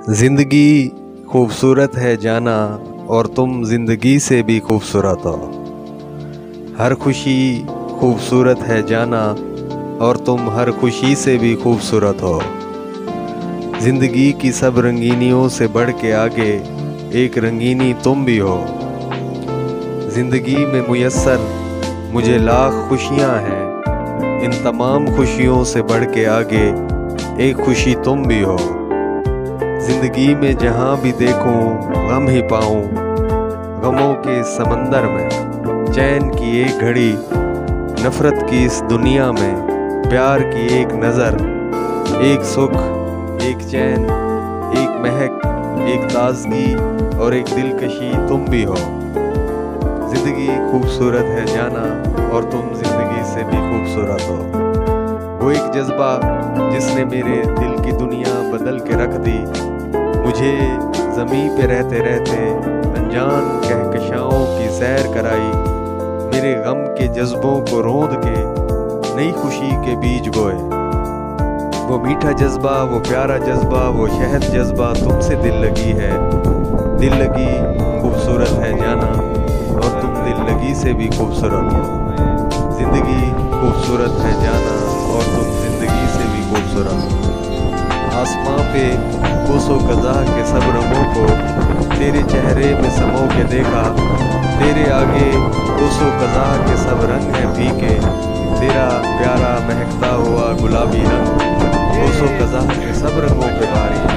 जिंदगी खूबसूरत है जाना और तुम जिंदगी से भी खूबसूरत हो। हर खुशी खूबसूरत है जाना और तुम हर खुशी से भी खूबसूरत हो। जिंदगी की सब रंगीनियों से बढ़ के आगे एक रंगीनी तुम भी हो। जिंदगी में मुयस्सर मुझे लाख खुशियाँ हैं, इन तमाम खुशियों से बढ़ के आगे एक खुशी तुम भी हो। जिंदगी में जहाँ भी देखूं गम ही पाऊं, गमों के समंदर में चैन की एक घड़ी, नफरत की इस दुनिया में प्यार की एक नज़र, एक सुख, एक चैन, एक महक, एक ताजगी और एक दिलकशी तुम भी हो। जिंदगी खूबसूरत है जाना और तुम जिंदगी से भी खूबसूरत हो। वो एक जज्बा जिसने मेरे दिल की दुनिया बदल के रख दी, मुझे ज़मीं पे रहते रहते अनजान कहकशाओं की सैर कराई, मेरे गम के जज्बों को रोंद के नई खुशी के बीज बोए। वो मीठा जज्बा, वो प्यारा जज्बा, वो शहद जज्बा तुमसे दिल लगी है। दिल लगी खूबसूरत है जाना और तुम दिल लगी से भी खूबसूरत हो। जिंदगी खूबसूरत है जाना और तुम जिंदगी से भी खूबसूरत हो। आसमां पे कोसों कज़ा के सब रंगों को तेरे चेहरे में समो के देखा, तेरे आगे कोसों कज़ा के सब रंग हैं फीके, तेरा प्यारा महकता हुआ गुलाबी रंग कोसों कज़ा के सब रंगों पे भारी।